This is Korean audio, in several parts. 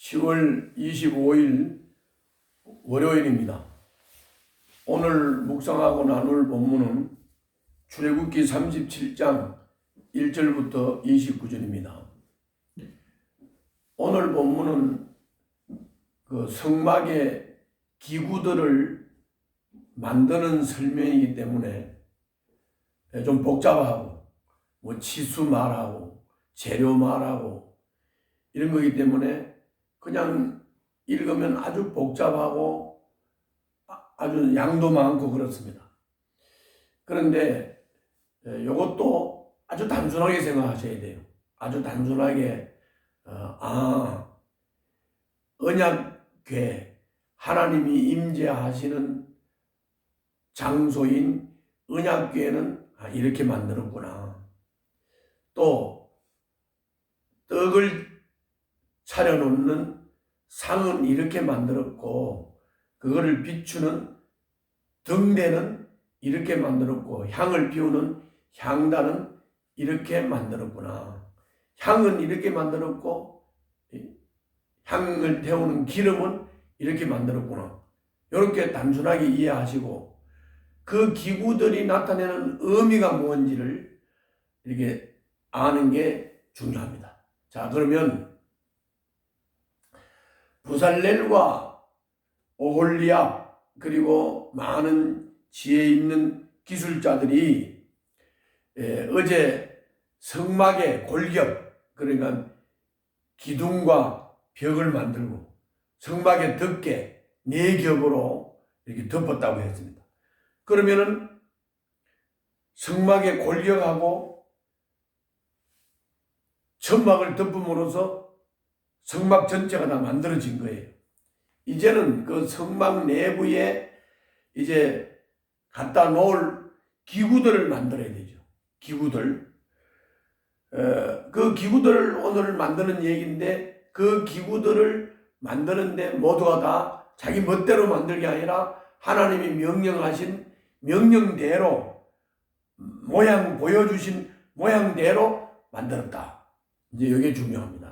10월 25일 월요일입니다. 오늘 묵상하고 나눌 본문은 출애굽기 37장 1절부터 29절입니다. 오늘 본문은 그 성막의 기구들을 만드는 설명이기 때문에 좀 복잡하고 치수 말하고 재료 말하고 이런 거기 때문에 그냥 읽으면 아주 복잡하고 아주 양도 많고 그렇습니다. 그런데 이것도 아주 단순하게 생각하셔야 돼요. 아주 단순하게 언약궤, 하나님이 임재하시는 장소인 언약궤는 이렇게 만들었구나. 또 떡을 차려놓는 상은 이렇게 만들었고, 그거를 비추는 등대는 이렇게 만들었고, 향을 피우는 향단은 이렇게 만들었구나. 향은 이렇게 만들었고, 향을 태우는 기름은 이렇게 만들었구나. 이렇게 단순하게 이해하시고, 그 기구들이 나타내는 의미가 뭔지를 이렇게 아는 게 중요합니다. 자, 그러면 부살렐과 오홀리압 그리고 많은 지혜 있는 기술자들이 어제 성막의 골격, 그러니까 기둥과 벽을 만들고 성막의 덮개 4겹으로 이렇게 덮었다고 했습니다. 그러면은 성막의 골격하고 천막을 덮음으로써 성막 전체가 다 만들어진 거예요. 이제는 그 성막 내부에 이제 갖다 놓을 기구들을 만들어야 되죠. 기구들. 그 기구들을 오늘 만드는 얘기인데, 그 기구들을 만드는데 모두가 다 자기 멋대로 만들 게 아니라 하나님이 명령하신 명령대로, 보여주신 모양대로 만들었다. 이제 이게 중요합니다.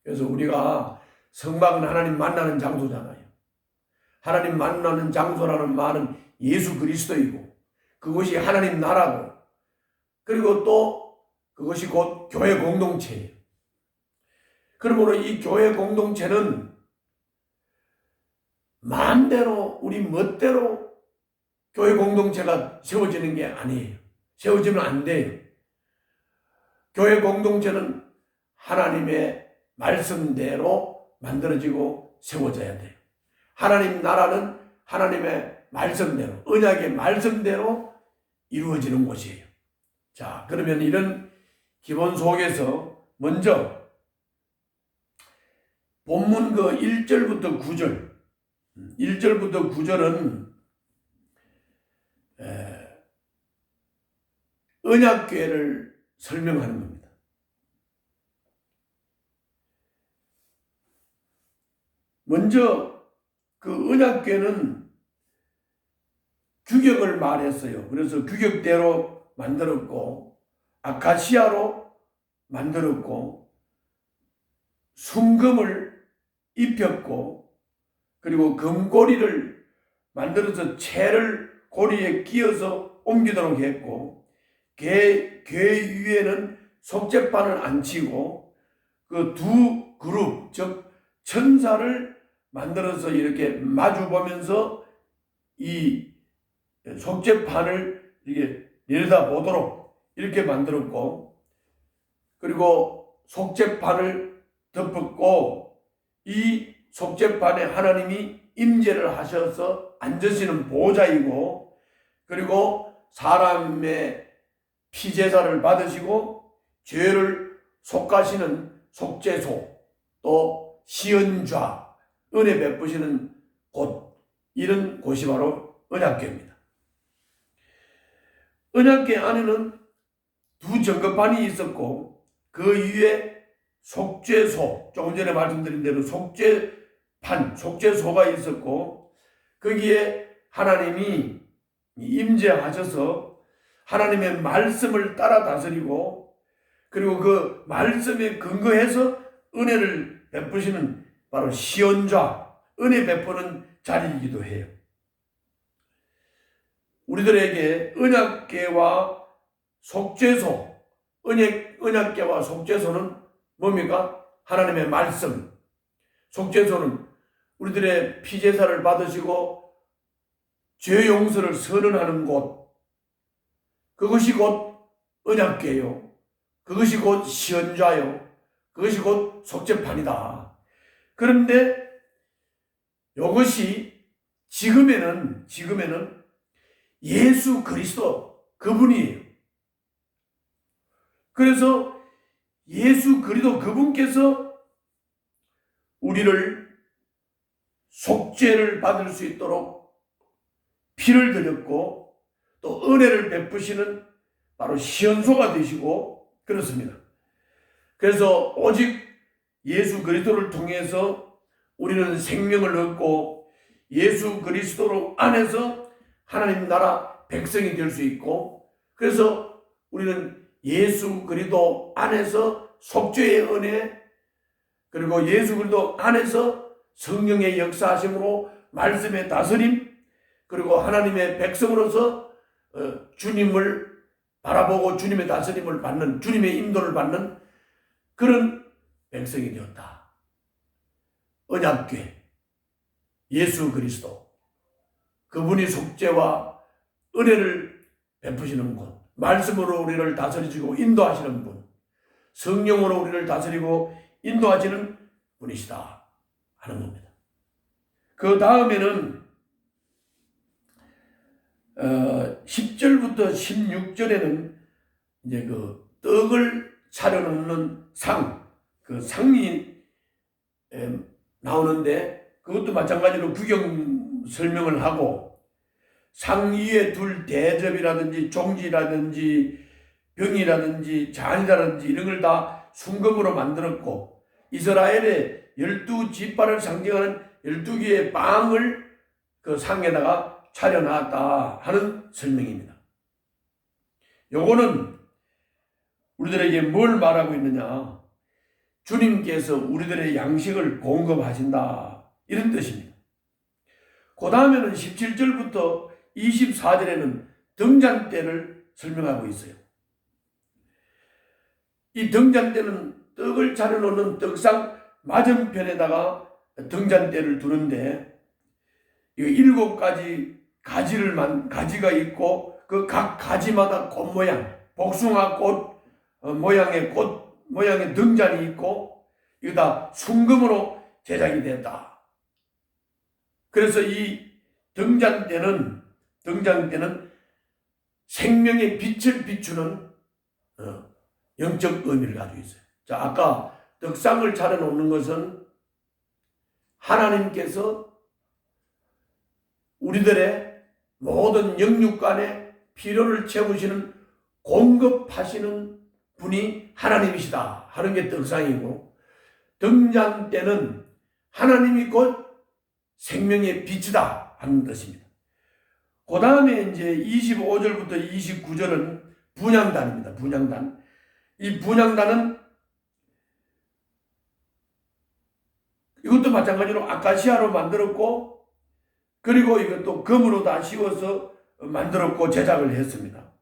그래서 우리가 성막은 하나님 만나는 장소잖아요. 하나님 만나는 장소라는 말은 예수 그리스도이고, 그것이 하나님 나라고, 그리고 또 그것이 곧 교회 공동체예요. 그러므로 이 교회 공동체는 마음대로 우리 멋대로 교회 공동체가 세워지는 게 아니에요. 세워지면 안 돼요. 교회 공동체는 하나님의 말씀대로 만들어지고 세워져야 돼요. 하나님 나라는 하나님의 말씀대로, 언약의 말씀대로 이루어지는 곳이에요. 자, 그러면 이런 기본 속에서 먼저 본문 그 1절부터 9절, 1절부터 9절은 언약궤를 설명하는 겁니다. 먼저 그 언약궤는 규격을 말했어요. 그래서 규격대로 만들었고, 아카시아로 만들었고, 순금을 입혔고, 그리고 금고리를 만들어서 채를 고리에 끼워서 옮기도록 했고, 궤 위에는 속죄판을 앉히고, 그 두 그룹, 즉 천사를 만들어서 이렇게 마주 보면서 이 속죄판을 이렇게 내려다보도록 이렇게 만들었고, 그리고 속죄판을 덮었고, 이 속죄판에 하나님이 임재를 하셔서 앉으시는 보좌이고, 그리고 사람의 피제사를 받으시고 죄를 속하시는 속죄소, 또 시은좌, 은혜 베푸시는 곳, 이런 곳이 바로 언약궤입니다. 언약궤 안에는 두 정거판이 있었고, 그 위에 속죄소, 조금 전에 말씀드린 대로 속죄판, 속죄소가 있었고, 거기에 하나님이 임재하셔서 하나님의 말씀을 따라 다스리고, 그리고 그 말씀에 근거해서 은혜를 베푸시는 바로 시언좌, 은혜 베푸는 자리이기도 해요. 우리들에게 언약궤와 속죄소, 언약궤와 속죄소는 뭡니까? 하나님의 말씀. 속죄소는 우리들의 피제사를 받으시고 죄 용서를 선언하는 곳, 그것이 곧 언약궤요. 그것이 곧 시언좌요. 그것이 곧 속죄판이다. 그런데 이것이 지금에는 예수 그리스도 그분이에요. 그래서 예수 그리스도 그분께서 우리를 속죄를 받을 수 있도록 피를 드렸고 또 은혜를 베푸시는 바로 시언소가 되시고 그렇습니다. 그래서 오직 예수 그리스도를 통해서 우리는 생명을 얻고 예수 그리스도 안에서 하나님 나라 백성이 될 수 있고, 그래서 우리는 예수 그리스도 안에서 속죄의 은혜, 그리고 예수 그리스도 안에서 성령의 역사하심으로 말씀의 다스림, 그리고 하나님의 백성으로서 주님을 바라보고 주님의 다스림을 받는, 주님의 인도를 받는 그런 백성이 되었다. 언약궤 예수 그리스도, 그분이 속죄와 은혜를 베푸시는 분, 말씀으로 우리를 다스리시고 인도하시는 분, 성령으로 우리를 다스리고 인도하시는 분이시다 하는 겁니다. 그 다음에는 10절부터 16절에는 이제 그 떡을 차려놓는 상, 그 상이 나오는데 그것도 마찬가지로 구경 설명을 하고, 상 위에 둘 대접이라든지 종지라든지 병이라든지 잔이라든지 이런 걸 다 순금으로 만들었고, 이스라엘의 12지파를 상징하는 12개의 빵을 그 상에다가 차려놨다 하는 설명입니다. 요거는 우리들에게 뭘 말하고 있느냐? 주님께서 우리들의 양식을 공급하신다 이런 뜻입니다. 그 다음에는 17절부터 24절에는 등잔대를 설명하고 있어요. 이 등잔대는 떡을 차려놓는 떡상 맞은편에다가 등잔대를 두는데, 이 7가지 가지가 있고 그 각 가지마다 꽃 모양, 복숭아 꽃 모양의 등잔이 있고, 이거 다 순금으로 제작이 됐다. 그래서 이 등잔대는 생명의 빛을 비추는 영적 의미를 가지고 있어요. 자, 아까 떡상을 차려놓는 것은 하나님께서 우리들의 모든 영육간의 필요를 채우시는, 공급하시는 분이 하나님이시다 하는 게 떡상이고, 등잔대는 하나님이 곧 생명의 빛이다 하는 뜻입니다. 그 다음에 이제 25절부터 29절은 분향단입니다. 분향단. 이 분향단은 이것도 마찬가지로 아카시아로 만들었고, 그리고 이것도 금으로 다 씌워서 만들었고 제작을 했습니다.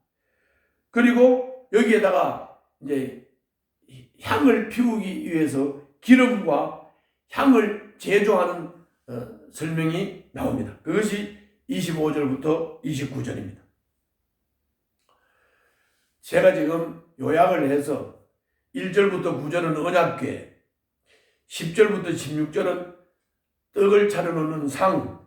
그리고 여기에다가 이제 향을 피우기 위해서 기름과 향을 제조하는 설명이 나옵니다. 그것이 25절부터 29절입니다. 제가 지금 요약을 해서 1절부터 9절은 언약궤, 10절부터 16절은 떡을 차려놓는 상,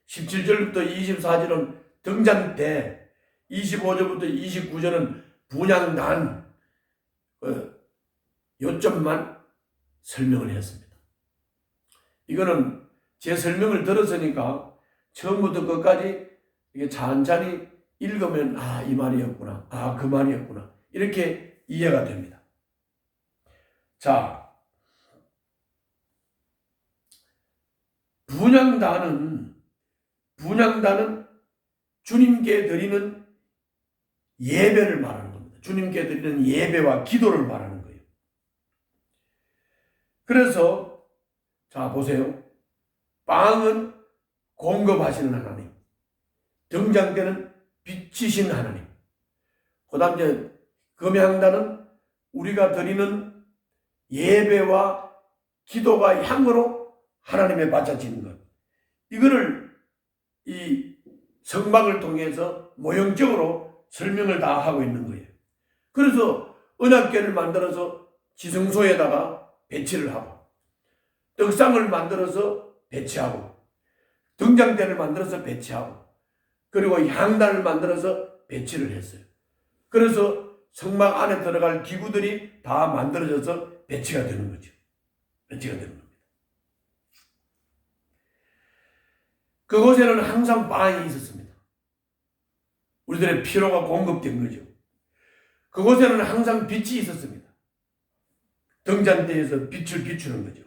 17절부터 24절은 등잔대, 25절부터 29절은 분향단, 요점만 설명을 했습니다. 이거는 제 설명을 들었으니까 처음부터 끝까지 이게 찬찬히 읽으면 이 말이었구나, 그 말이었구나, 이렇게 이해가 됩니다. 자, 분향단은 주님께 드리는 예배를 말하는 겁니다. 주님께 드리는 예배와 기도를 말하는 거예요. 그래서 자, 보세요. 빵은 공급하시는 하나님, 등장되는 빛이신 하나님, 그 다음 이제 금양단은 우리가 드리는 예배와 기도가 향으로 하나님에 바쳐지는 것, 이거를 이 성막을 통해서 모형적으로 설명을 다 하고 있는 거예요. 그래서 언약궤를 만들어서 지성소에다가 배치를 하고, 떡상을 만들어서 배치하고, 등장대를 만들어서 배치하고, 그리고 향단을 만들어서 배치를 했어요. 그래서 성막 안에 들어갈 기구들이 다 만들어져서 배치가 되는 거죠. 배치가 되는 겁니다. 그곳에는 항상 빵이 있었습니다. 우리들의 피로가 공급된 거죠. 그곳에는 항상 빛이 있었습니다. 등잔대에서 빛을 비추는 거죠.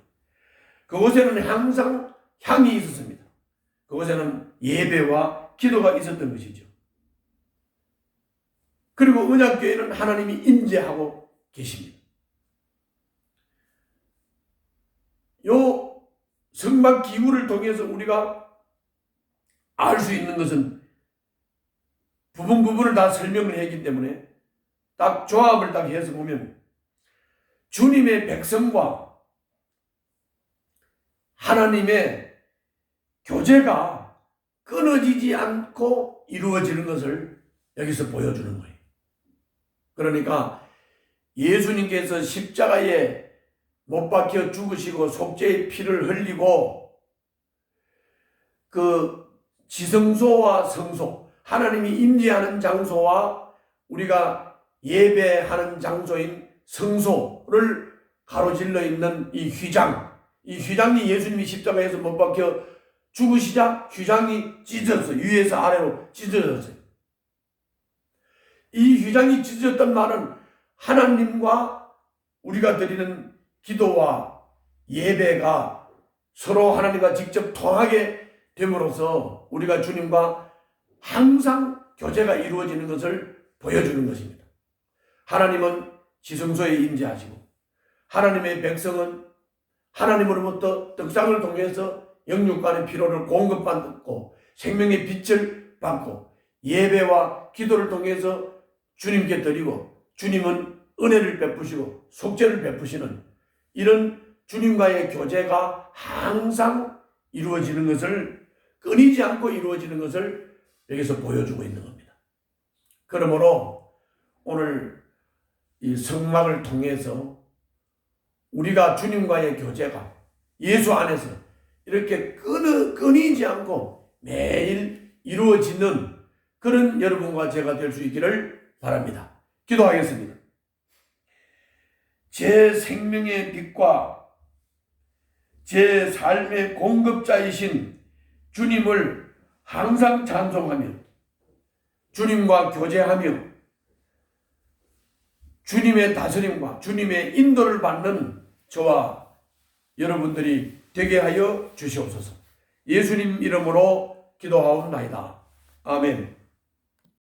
그곳에는 항상 향이 있었습니다. 그곳에는 예배와 기도가 있었던 것이죠. 그리고 언약궤에는 하나님이 임재하고 계십니다. 요 성막 기구를 통해서 우리가 알 수 있는 것은 부분을 다 설명을 했기 때문에 딱 조합을 딱 해서 보면 주님의 백성과 하나님의 교제가 끊어지지 않고 이루어지는 것을 여기서 보여주는 거예요. 그러니까 예수님께서 십자가에 못 박혀 죽으시고 속죄의 피를 흘리고 그 지성소와 성소, 하나님이 임재하는 장소와 우리가 예배하는 장소인 성소를 가로질러 있는 이 휘장이 예수님이 십자가에서 못 박혀 죽으시자 휘장이 찢어졌어요. 위에서 아래로 찢어졌어요. 이 휘장이 찢어졌던 말은 하나님과 우리가 드리는 기도와 예배가 서로 하나님과 직접 통하게 됨으로써 우리가 주님과 항상 교제가 이루어지는 것을 보여주는 것입니다. 하나님은 지성소에 임재하시고 하나님의 백성은 하나님으로부터 떡상을 통해서 영육간의 피로를 공급받고 생명의 빛을 받고 예배와 기도를 통해서 주님께 드리고 주님은 은혜를 베푸시고 속죄를 베푸시는 이런 주님과의 교제가 항상 이루어지는 것을 끊이지 않고 이루어지는 것을 여기서 보여주고 있는 겁니다. 그러므로 오늘 이 성막을 통해서 우리가 주님과의 교제가 예수 안에서 이렇게 끊이지 않고 매일 이루어지는 그런 여러분과 제가 될 수 있기를 바랍니다. 기도하겠습니다. 제 생명의 빛과 제 삶의 공급자이신 주님을 항상 찬송하며 주님과 교제하며 주님의 다스림과 주님의 인도를 받는 저와 여러분들이 되게 하여 주시옵소서. 예수님 이름으로 기도하옵나이다. 아멘.